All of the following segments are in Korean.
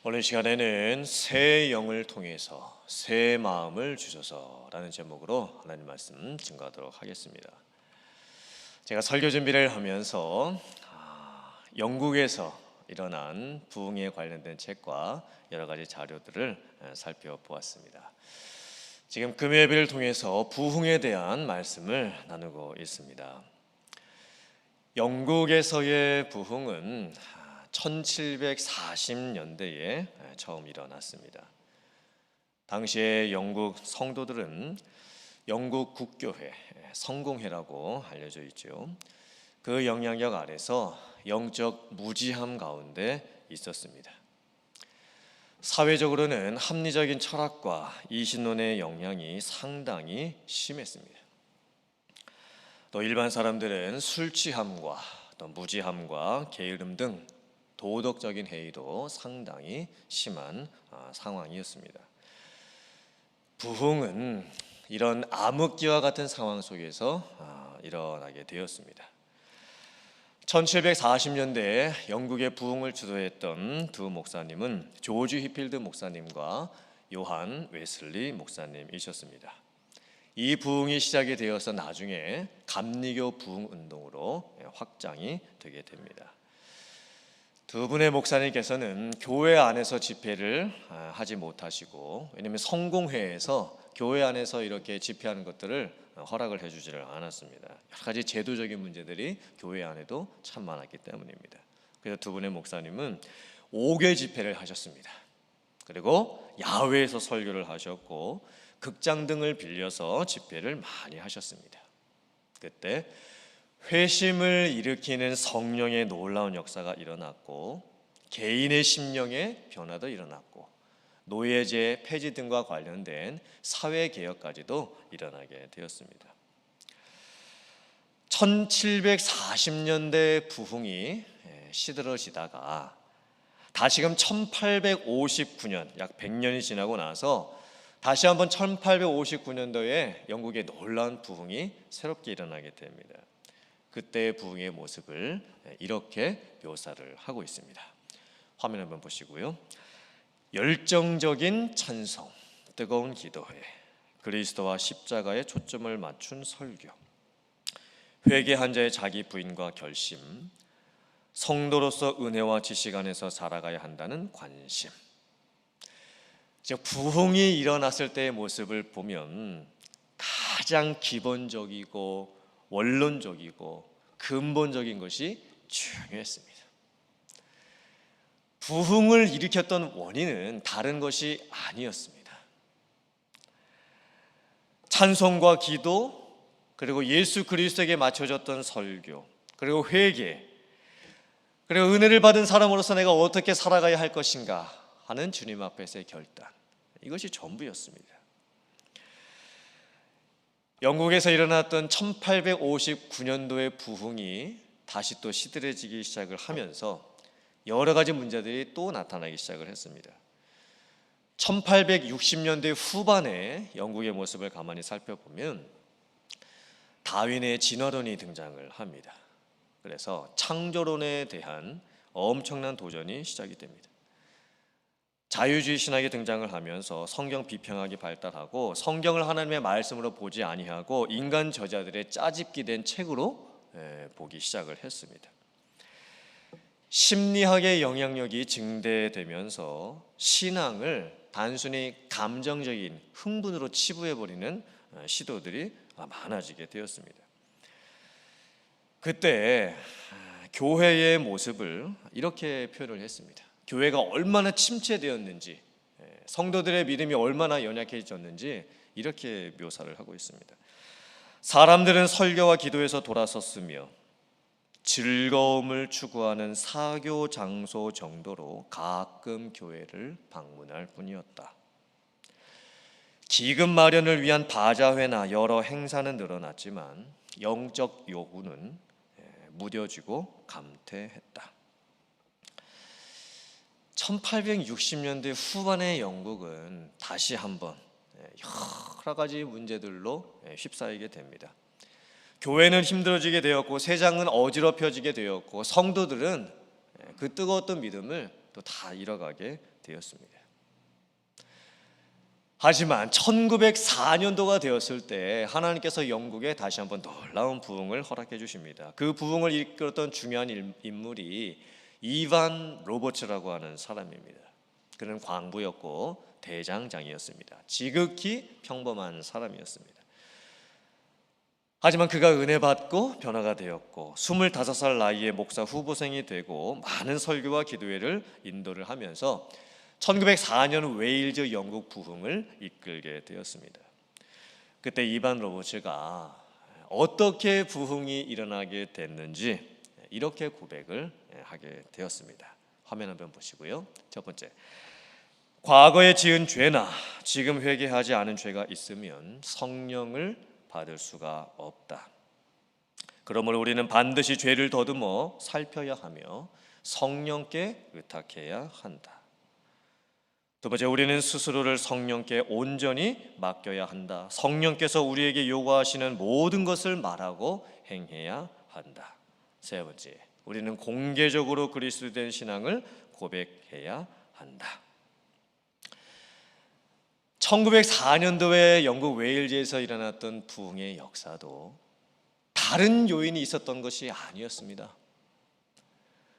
오늘 시간에는 새 영을 통해서 새 마음을 주소서라는 제목으로 하나님 말씀 증거하도록 하겠습니다. 제가 설교 준비를 하면서 영국에서 일어난 부흥에 관련된 책과 여러 가지 자료들을 살펴보았습니다. 지금 금요예배를 통해서 부흥에 대한 말씀을 나누고 있습니다. 영국에서의 부흥은 1740년대에 처음 일어났습니다. 당시에 영국 성도들은 영국 국교회, 성공회라고 알려져 있죠. 그 영향력 아래서 영적 무지함 가운데 있었습니다. 사회적으로는 합리적인 철학과 이신론의 영향이 상당히 심했습니다. 또 일반 사람들은 술 취함과 또 무지함과 게으름 등 도덕적인 해이도 상당히 심한 상황이었습니다. 부흥은 이런 암흑기와 같은 상황 속에서 일어나게 되었습니다. 1740년대에 영국의 부흥을 주도했던 두 목사님은 조지 휘필드 목사님과 요한 웨슬리 목사님이셨습니다. 이 부흥이 시작이 되어서 나중에 감리교 부흥 운동으로 확장이 되게 됩니다. 두 분의 목사님께서는 교회 안에서 집회를 하지 못하시고, 왜냐하면 성공회에서 교회 안에서 이렇게 집회하는 것들을 허락을 해주지를 않았습니다. 여러 가지 제도적인 문제들이 교회 안에도 참 많았기 때문입니다. 그래서 두 분의 목사님은 5개 집회를 하셨습니다. 그리고 야외에서 설교를 하셨고 극장 등을 빌려서 집회를 많이 하셨습니다. 그때 회심을 일으키는 성령의 놀라운 역사가 일어났고, 개인의 심령의 변화도 일어났고, 노예제 폐지 등과 관련된 사회개혁까지도 일어나게 되었습니다. 1740년대 부흥이 시들어지다가 다시금 1859년, 약 100년이 지나고 나서 다시 한번 1859년도에 영국의 놀라운 부흥이 새롭게 일어나게 됩니다. 그때의 부흥의 모습을 이렇게 묘사를 하고 있습니다. 화면 한번 보시고요. 열정적인 찬송, 뜨거운 기도회, 그리스도와 십자가에 초점을 맞춘 설교, 회개한 자의 자기 부인과 결심, 성도로서 은혜와 지식 안에서 살아가야 한다는 관심. 부흥이 일어났을 때의 모습을 보면 가장 기본적이고 원론적이고 근본적인 것이 중요했습니다. 부흥을 일으켰던 원인은 다른 것이 아니었습니다. 찬송과 기도, 그리고 예수 그리스도에게 맞춰졌던 설교, 그리고 회개, 그리고 은혜를 받은 사람으로서 내가 어떻게 살아가야 할 것인가 하는 주님 앞에서의 결단, 이것이 전부였습니다. 영국에서 일어났던 1859년도의 부흥이 다시 또 시들해지기 시작을 하면서 여러 가지 문제들이 또 나타나기 시작을 했습니다. 1860년대 후반에 영국의 모습을 가만히 살펴보면 다윈의 진화론이 등장을 합니다. 그래서 창조론에 대한 엄청난 도전이 시작이 됩니다. 자유주의 신학이 등장을 하면서 성경 비평학이 발달하고, 성경을 하나님의 말씀으로 보지 아니하고 인간 저자들의 짜집기된 책으로 보기 시작을 했습니다. 심리학의 영향력이 증대되면서 신앙을 단순히 감정적인 흥분으로 치부해버리는 시도들이 많아지게 되었습니다. 그때 교회의 모습을 이렇게 표현을 했습니다. 교회가 얼마나 침체되었는지, 성도들의 믿음이 얼마나 연약해졌는지 이렇게 묘사를 하고 있습니다. 사람들은 설교와 기도에서 돌아섰으며 즐거움을 추구하는 사교 장소 정도로 가끔 교회를 방문할 뿐이었다. 기금 마련을 위한 바자회나 여러 행사는 늘어났지만 영적 요구는 무뎌지고 감퇴했다. 1860년대 후반의 영국은 다시 한번 여러 가지 문제들로 휩싸이게 됩니다. 교회는 힘들어지게 되었고, 세상은 어지럽혀지게 되었고, 성도들은 그 뜨거웠던 믿음을 또 다 잃어가게 되었습니다. 하지만 1904년도가 되었을 때 하나님께서 영국에 다시 한번 놀라운 부흥을 허락해 주십니다. 그 부흥을 이끌었던 중요한 인물이 이반 로버츠라고 하는 사람입니다. 그는 광부였고 대장장이었습니다. 지극히 평범한 사람이었습니다. 하지만 그가 은혜 받고 변화가 되었고 25살 나이에 목사 후보생이 되고 많은 설교와 기도회를 인도를 하면서 1904년 웨일즈 영국 부흥을 이끌게 되었습니다. 그때 이반 로버츠가 어떻게 부흥이 일어나게 됐는지 이렇게 고백을 하게 되었습니다. 화면 한번 보시고요. 첫 번째, 과거에 지은 죄나 지금 회개하지 않은 죄가 있으면 성령을 받을 수가 없다. 그러므로 우리는 반드시 죄를 더듬어 살펴야 하며 성령께 의탁해야 한다. 두 번째, 우리는 스스로를 성령께 온전히 맡겨야 한다. 성령께서 우리에게 요구하시는 모든 것을 말하고 행해야 한다. 세 번째, 우리는 공개적으로 그리스도된 신앙을 고백해야 한다. 1904년도에 영국 웨일즈에서 일어났던 부흥의 역사도 다른 요인이 있었던 것이 아니었습니다.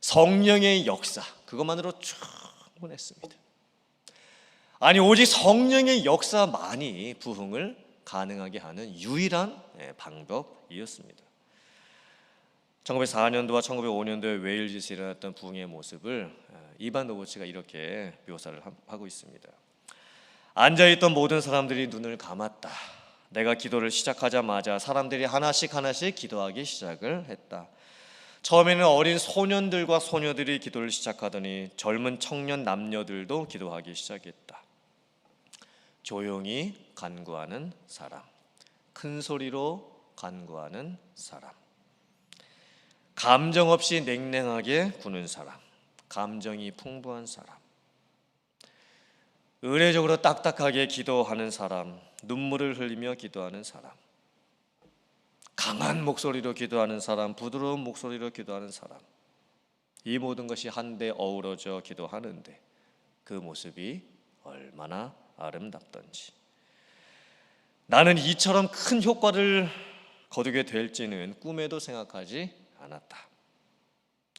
성령의 역사, 그것만으로 충분했습니다. 아니, 오직 성령의 역사만이 부흥을 가능하게 하는 유일한 방법이었습니다. 1904년도와 1905년도에 웨일즈에서 일어났던 부흥의 모습을 이반 로버츠가 이렇게 묘사를 하고 있습니다. 앉아있던 모든 사람들이 눈을 감았다. 내가 기도를 시작하자마자 사람들이 하나씩 기도하기 시작을 했다. 처음에는 어린 소년들과 소녀들이 기도를 시작하더니 젊은 청년 남녀들도 기도하기 시작했다. 조용히 간구하는 사람, 큰 소리로 간구하는 사람, 감정 없이 냉랭하게 구는 사람, 감정이 풍부한 사람, 의례적으로 딱딱하게 기도하는 사람, 눈물을 흘리며 기도하는 사람, 강한 목소리로 기도하는 사람, 부드러운 목소리로 기도하는 사람, 이 모든 것이 한데 어우러져 기도하는데 그 모습이 얼마나 아름답던지. 나는 이처럼 큰 효과를 거두게 될지는 꿈에도 생각하지 않았다.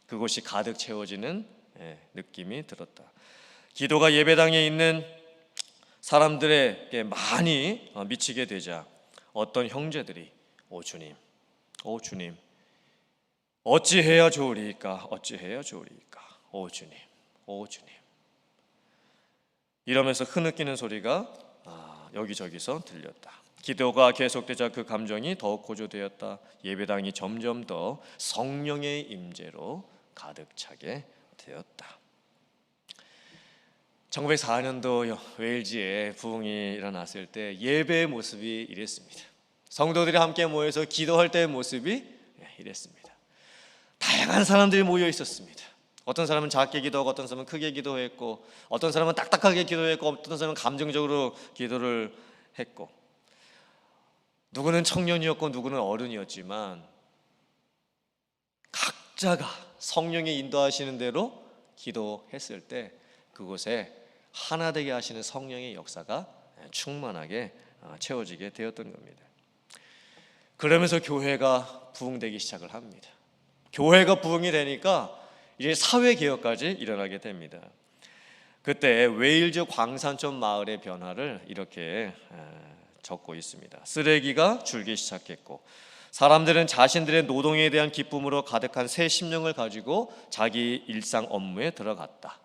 그곳이 가득 채워지는 느낌이 들었다. 기도가 예배당에 있는 사람들에게 많이 미치게 되자 어떤 형제들이 오 주님, 어찌해야 좋으리까, 오 주님, 이러면서 흐느끼는 소리가 여기저기서 들렸다. 기도가 계속되자 그 감정이 더욱 고조되었다. 예배당이 점점 더 성령의 임재로 가득 차게 되었다. 1904년도 웨일즈에 부흥이 일어났을 때 예배의 모습이 이랬습니다. 성도들이 함께 모여서 기도할 때의 모습이 이랬습니다. 다양한 사람들이 모여 있었습니다. 어떤 사람은 작게 기도하고 어떤 사람은 크게 기도했고 어떤 사람은 딱딱하게 기도했고 어떤 사람은 감정적으로 기도를 했고 누구는 청년이었고 누구는 어른이었지만 각자가 성령이 인도하시는 대로 기도했을 때 그곳에 하나 되게 하시는 성령의 역사가 충만하게 채워지게 되었던 겁니다. 그러면서 교회가 부흥되기 시작을 합니다. 교회가 부흥이 되니까 이제 사회개혁까지 일어나게 됩니다. 그때 웨일즈 광산촌 마을의 변화를 이렇게 적고 있습니다. 쓰레기가 줄기 시작했고 사람들은 자신들의 노동에 대한 기쁨으로 가득한 새 심령을 가지고 자기 일상 업무에 들어갔다.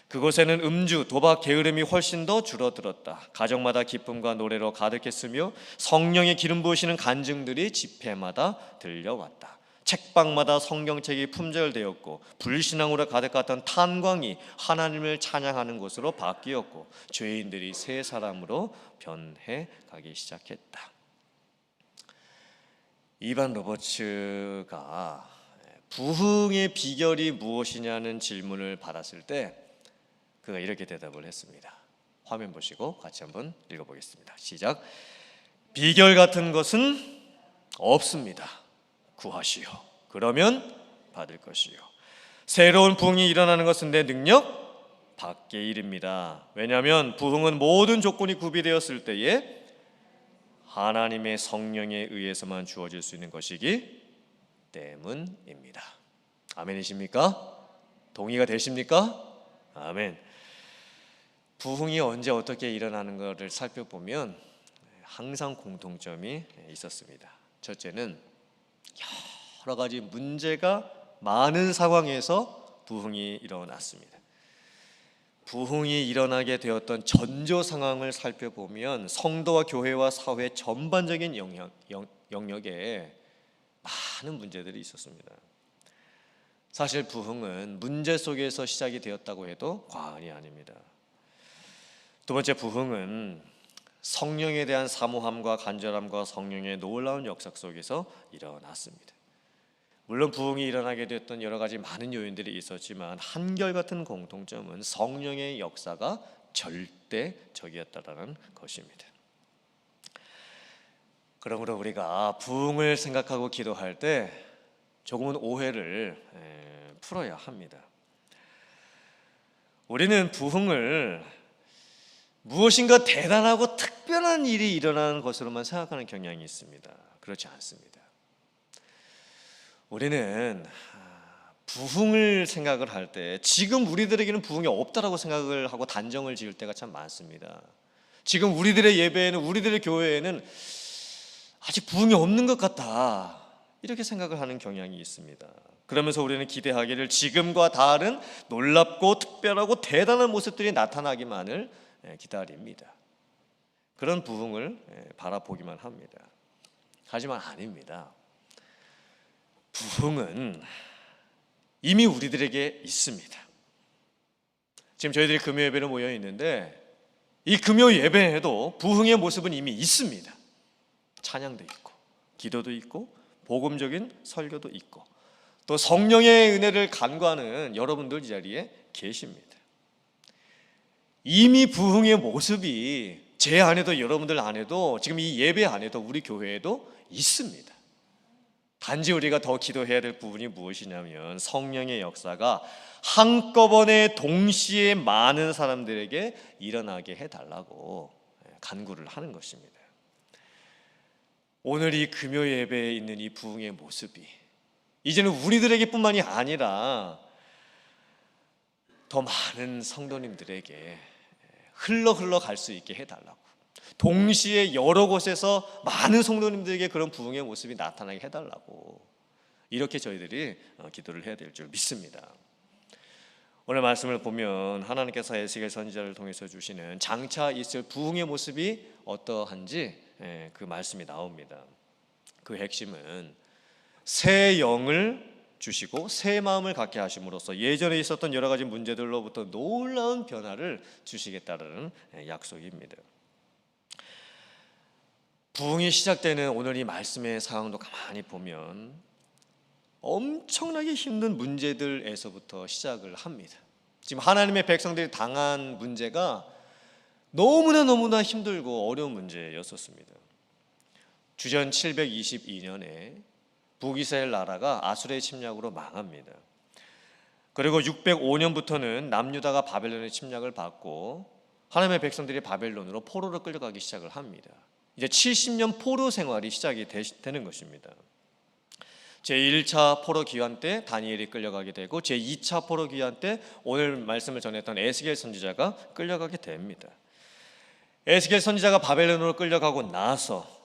그곳에는 음주, 도박, 게으름이 훨씬 더 줄어들었다. 가정마다 기쁨과 노래로 가득했으며 성령의 기름 부으시는 간증들이 집회마다 들려왔다. 책방마다 성경책이 품절되었고 불신앙으로 가득했던 탄광이 하나님을 찬양하는 곳으로 바뀌었고 죄인들이 새 사람으로 변해 가기 시작했다. 이반 로버츠가 부흥의 비결이 무엇이냐는 질문을 받았을 때 그가 이렇게 대답을 했습니다. 화면 보시고 같이 한번 읽어보겠습니다. 시작. 비결 같은 것은 없습니다. 구하시오. 그러면 받을 것이요. 새로운 부흥이 일어나는 것은 내 능력, 밖의 일입니다. 왜냐하면 부흥은 모든 조건이 구비되었을 때에 하나님의 성령에 의해서만 주어질 수 있는 것이기 때문입니다. 아멘이십니까? 동의가 되십니까? 아멘. 부흥이 언제 어떻게 일어나는 것을 살펴보면 항상 공통점이 있었습니다. 첫째는 여러 가지 문제가 많은 상황에서 부흥이 일어났습니다. 부흥이 일어나게 되었던 전조 상황을 살펴보면 성도와 교회와 사회 전반적인 영역에 많은 문제들이 있었습니다. 사실 부흥은 문제 속에서 시작이 되었다고 해도 과언이 아닙니다. 두 번째, 부흥은 성령에 대한 사모함과 간절함과 성령의 놀라운 역사 속에서 일어났습니다. 물론 부흥이 일어나게 됐던 여러 가지 많은 요인들이 있었지만 한결같은 공통점은 성령의 역사가 절대적이었다는 것입니다. 그러므로 우리가 부흥을 생각하고 기도할 때 조금은 오해를 풀어야 합니다. 우리는 부흥을 무엇인가 대단하고 특별한 일이 일어나는 것으로만 생각하는 경향이 있습니다. 그렇지 않습니다. 우리는 부흥을 생각을 할 때 지금 우리들에게는 부흥이 없다라고 생각을 하고 단정을 지을 때가 참 많습니다. 지금 우리들의 예배에는, 우리들의 교회에는 아직 부흥이 없는 것 같다, 이렇게 생각을 하는 경향이 있습니다. 그러면서 우리는 기대하기를 지금과 다른 놀랍고 특별하고 대단한 모습들이 나타나기만을 기다립니다. 그런 부흥을 바라보기만 합니다. 하지만 아닙니다. 부흥은 이미 우리들에게 있습니다. 지금 저희들이 금요 예배로 모여 있는데 이 금요 예배에도 부흥의 모습은 이미 있습니다. 찬양도 있고 기도도 있고 복음적인 설교도 있고 또 성령의 은혜를 간구하는 여러분들 이 자리에 계십니다. 이미 부흥의 모습이 제 안에도 여러분들 안에도 지금 이 예배 안에도 우리 교회에도 있습니다. 단지 우리가 더 기도해야 될 부분이 무엇이냐면 성령의 역사가 한꺼번에 동시에 많은 사람들에게 일어나게 해달라고 간구를 하는 것입니다. 오늘 이 금요 예배에 있는 이 부흥의 모습이 이제는 우리들에게 뿐만이 아니라 더 많은 성도님들에게 흘러 갈 수 있게 해달라고, 동시에 여러 곳에서 많은 성도님들에게 그런 부흥의 모습이 나타나게 해달라고, 이렇게 저희들이 기도를 해야 될 줄 믿습니다. 오늘 말씀을 보면 하나님께서 에스겔 선지자를 통해서 주시는 장차 있을 부흥의 모습이 어떠한지 그 말씀이 나옵니다. 그 핵심은 새 영을 주시고 새 마음을 갖게 하심으로써 예전에 있었던 여러 가지 문제들로부터 놀라운 변화를 주시겠다는 약속입니다. 부흥이 시작되는 오늘 이 말씀의 상황도 가만히 보면 엄청나게 힘든 문제들에서부터 시작을 합니다. 지금 하나님의 백성들이 당한 문제가 너무나 힘들고 어려운 문제였었습니다. 주전 722년에 북이스라엘 나라가 아수르의 침략으로 망합니다. 그리고 605년부터는 남유다가 바벨론의 침략을 받고 하나님의 백성들이 바벨론으로 포로로 끌려가기 시작을 합니다. 이제 70년 포로 생활이 시작이 되는 것입니다. 제1차 포로 기환 때 다니엘이 끌려가게 되고 제2차 포로 기환 때 오늘 말씀을 전했던 에스겔 선지자가 끌려가게 됩니다. 에스겔 선지자가 바벨론으로 끌려가고 나서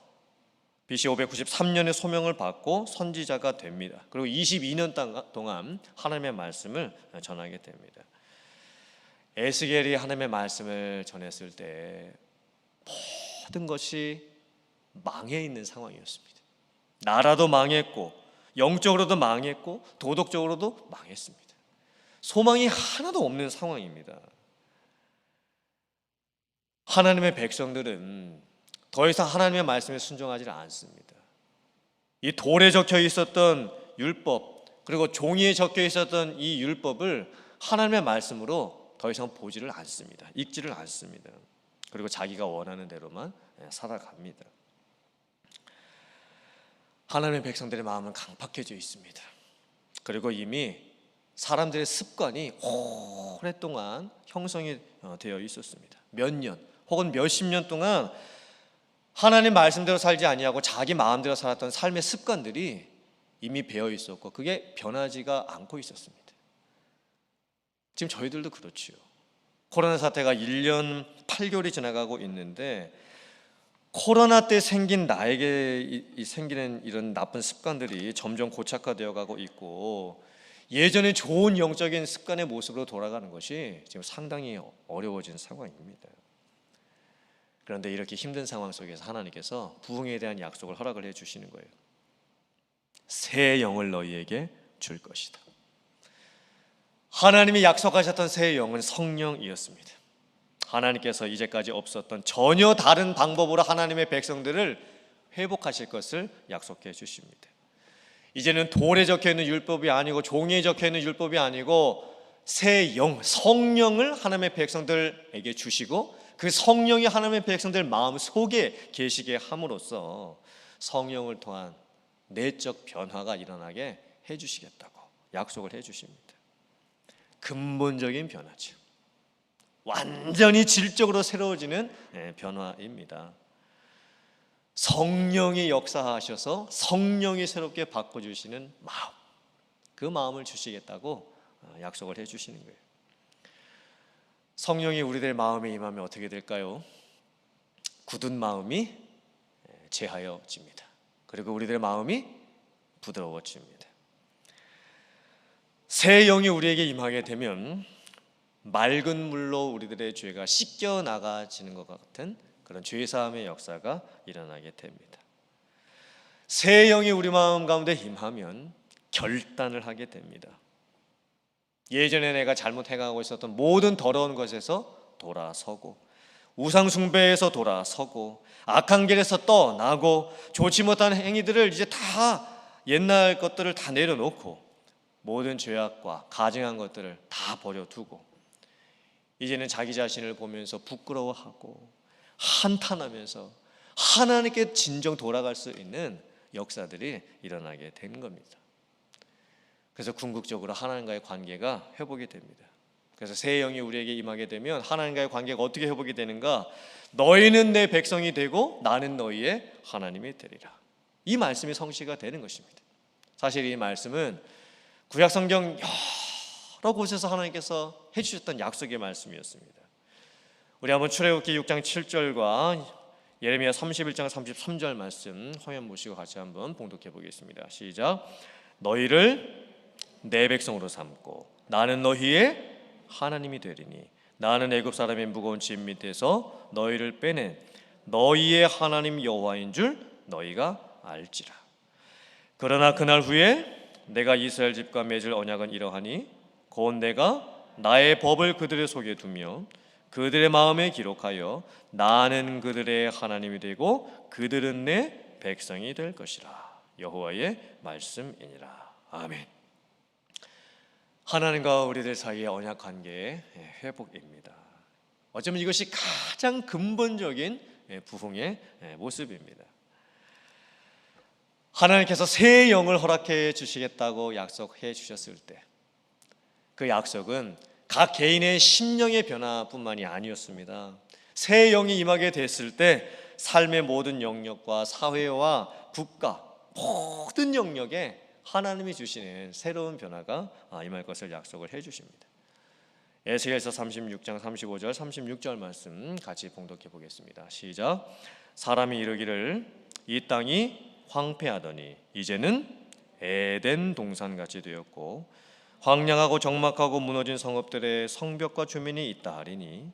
BC 593년에 소명을 받고 선지자가 됩니다. 그리고 22년 동안 하나님의 말씀을 전하게 됩니다. 에스겔이 하나님의 말씀을 전했을 때 모든 것이 망해 있는 상황이었습니다. 나라도 망했고 영적으로도 망했고 도덕적으로도 망했습니다. 소망이 하나도 없는 상황입니다. 하나님의 백성들은 더 이상 하나님의 말씀에 순종하지 않습니다. 이 돌에 적혀 있었던 율법, 그리고 종이에 적혀 있었던 이 율법을 하나님의 말씀으로 더 이상 보지를 않습니다. 읽지를 않습니다. 그리고 자기가 원하는 대로만 살아갑니다. 하나님의 백성들의 마음은 강팍해져 있습니다. 그리고 이미 사람들의 습관이 오랫동안 형성이 되어 있었습니다. 몇 년 혹은 몇십 년 동안 하나님 말씀대로 살지 아니하고 자기 마음대로 살았던 삶의 습관들이 이미 배어 있었고 그게 변하지가 않고 있었습니다. 지금 저희들도 그렇지요. 코로나 사태가 1년 8개월이 지나가고 있는데 코로나 때 생긴 나에게 생기는 이런 나쁜 습관들이 점점 고착화되어 가고 있고 예전에 좋은 영적인 습관의 모습으로 돌아가는 것이 지금 상당히 어려워진 상황입니다. 그런데 이렇게 힘든 상황 속에서 하나님께서 부흥에 대한 약속을 허락을 해주시는 거예요. 새 영을 너희에게 줄 것이다. 하나님이 약속하셨던 새 영은 성령이었습니다. 하나님께서 이제까지 없었던 전혀 다른 방법으로 하나님의 백성들을 회복하실 것을 약속해 주십니다. 이제는 돌에 적혀있는 율법이 아니고 종이에 적혀있는 율법이 아니고 새 영, 성령을 하나님의 백성들에게 주시고 그 성령이 하나님의 백성들 마음 속에 계시게 함으로써 성령을 통한 내적 변화가 일어나게 해주시겠다고 약속을 해주십니다. 근본적인 변화죠. 완전히 질적으로 새로워지는 변화입니다. 성령이 역사하셔서 성령이 새롭게 바꿔주시는 마음, 그 마음을 주시겠다고 약속을 해주시는 거예요. 성령이 우리들 마음에 임하면 어떻게 될까요? 굳은 마음이 제하여집니다. 그리고 우리들의 마음이 부드러워집니다. 새 영이 우리에게 임하게 되면 맑은 물로 우리들의 죄가 씻겨 나가지는 것 같은 그런 죄사함의 역사가 일어나게 됩니다. 새 영이 우리 마음 가운데 임하면 결단을 하게 됩니다. 예전에 내가 잘못해가고 있었던 모든 더러운 것에서 돌아서고 우상 숭배에서 돌아서고 악한 길에서 떠나고 좋지 못한 행위들을 이제 다 옛날 것들을 다 내려놓고 모든 죄악과 가증한 것들을 다 버려두고 이제는 자기 자신을 보면서 부끄러워하고 한탄하면서 하나님께 진정 돌아갈 수 있는 역사들이 일어나게 된 겁니다. 그래서 궁극적으로 하나님과의 관계가 회복이 됩니다. 그래서 새 영이 우리에게 임하게 되면 하나님과의 관계가 어떻게 회복이 되는가? 너희는 내 백성이 되고 나는 너희의 하나님이 되리라. 이 말씀이 성취가 되는 것입니다. 사실 이 말씀은 구약 성경 여러 곳에서 하나님께서 해주셨던 약속의 말씀이었습니다. 우리 한번 출애굽기 6장 7절과 예레미야 31장 33절 말씀 화면 보시고 같이 한번 봉독해 보겠습니다. 시작. 너희를 내 백성으로 삼고 나는 너희의 하나님이 되리니 나는 애굽 사람의 무거운 짐 밑에서 너희를 빼낸 너희의 하나님 여호와인 줄 너희가 알지라. 그러나 그날 후에 내가 이스라엘 집과 맺을 언약은 이러하니 곧 내가 나의 법을 그들의 속에 두며 그들의 마음에 기록하여 나는 그들의 하나님이 되고 그들은 내 백성이 될 것이라. 여호와의 말씀이니라. 아멘. 하나님과 우리들 사이의 언약 관계의 회복입니다. 어쩌면 이것이 가장 근본적인 부흥의 모습입니다. 하나님께서 새 영을 허락해 주시겠다고 약속해 주셨을 때 그 약속은 각 개인의 심령의 변화뿐만이 아니었습니다. 새 영이 임하게 됐을 때 삶의 모든 영역과 사회와 국가 모든 영역에 하나님이 주시는 새로운 변화가 임할 것을 약속을 해 주십니다. 에스겔서 36장 35절 36절 말씀 같이 봉독해 보겠습니다. 시작. 사람이 이르기를 이 땅이 황폐하더니 이제는 에덴 동산같이 되었고 황량하고 적막하고 무너진 성읍들의 성벽과 주민이 있다 하리니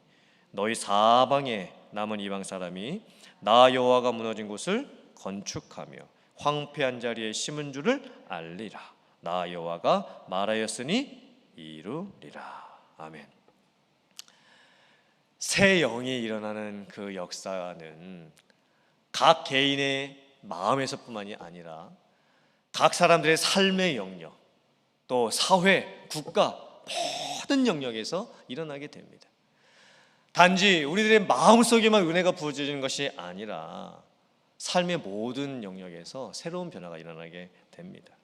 너희 사방에 남은 이방 사람이 나 여호와가 무너진 곳을 건축하며 황폐한 자리에 심은 줄을 알리라. 나 여호와가 말하였으니 이루리라. 아멘. 새 영이 일어나는 그 역사는 각 개인의 마음에서뿐만이 아니라 각 사람들의 삶의 영역, 또 사회, 국가 모든 영역에서 일어나게 됩니다. 단지 우리들의 마음속에만 은혜가 부어지는 것이 아니라 삶의 모든 영역에서 새로운 변화가 일어나게 됩니다.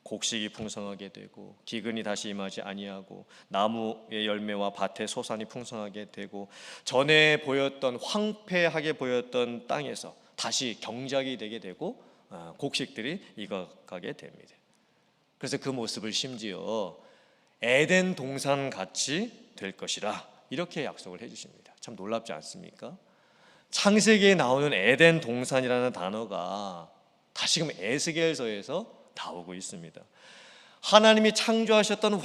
곡식이 풍성하게 되고 기근이 다시 임하지 아니하고 나무의 열매와 밭의 소산이 풍성하게 되고 전에 보였던 황폐하게 보였던 땅에서 다시 경작이 되게 되고 곡식들이 익어가게 됩니다. 그래서 그 모습을 심지어 에덴 동산 같이 될 것이라 이렇게 약속을 해주십니다. 참 놀랍지 않습니까? 창세기에 나오는 에덴 동산이라는 단어가 다시금 에스겔서에서 나오고 있습니다. 하나님이 창조하셨던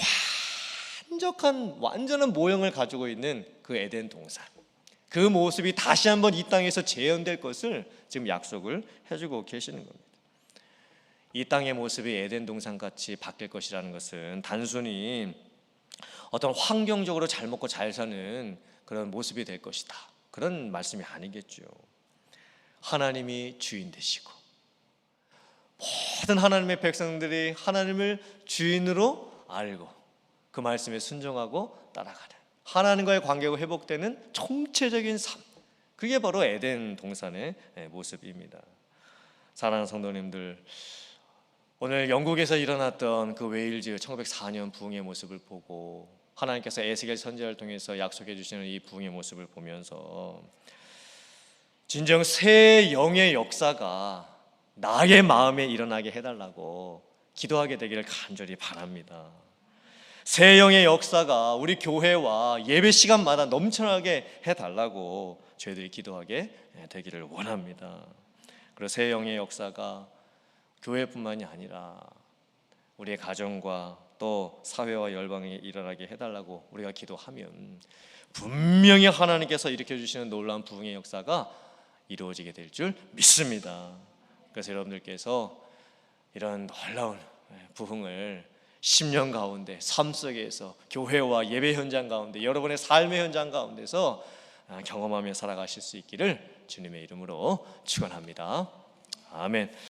완전한 모형을 가지고 있는 그 에덴 동산, 그 모습이 다시 한번 이 땅에서 재현될 것을 지금 약속을 해주고 계시는 겁니다. 이 땅의 모습이 에덴 동산같이 바뀔 것이라는 것은 단순히 어떤 환경적으로 잘 먹고 잘 사는 그런 모습이 될 것이다, 그런 말씀이 아니겠죠. 하나님이 주인 되시고 모든 하나님의 백성들이 하나님을 주인으로 알고 그 말씀에 순종하고 따라가는 하나님과의 관계가 회복되는 총체적인 삶, 그게 바로 에덴 동산의 모습입니다. 사랑하는 성도님들, 오늘 영국에서 일어났던 그 웨일즈 1904년 부흥의 모습을 보고 하나님께서 에스겔 선지자를 통해서 약속해 주시는 이 부흥의 모습을 보면서 진정 새 영의 역사가 나의 마음에 일어나게 해달라고 기도하게 되기를 간절히 바랍니다. 새 영의 역사가 우리 교회와 예배 시간마다 넘쳐나게 해달라고 저희들이 기도하게 되기를 원합니다. 그리고 새 영의 역사가 교회뿐만이 아니라 우리의 가정과 또 사회와 열방에 일어나게 해달라고 우리가 기도하면 분명히 하나님께서 일으켜주시는 놀라운 부흥의 역사가 이루어지게 될 줄 믿습니다. 그래서 여러분들께서 이런 놀라운 부흥을 10년 가운데 삶 속에서 교회와 예배 현장 가운데 여러분의 삶의 현장 가운데서 경험하며 살아가실 수 있기를 주님의 이름으로 축원합니다. 아멘.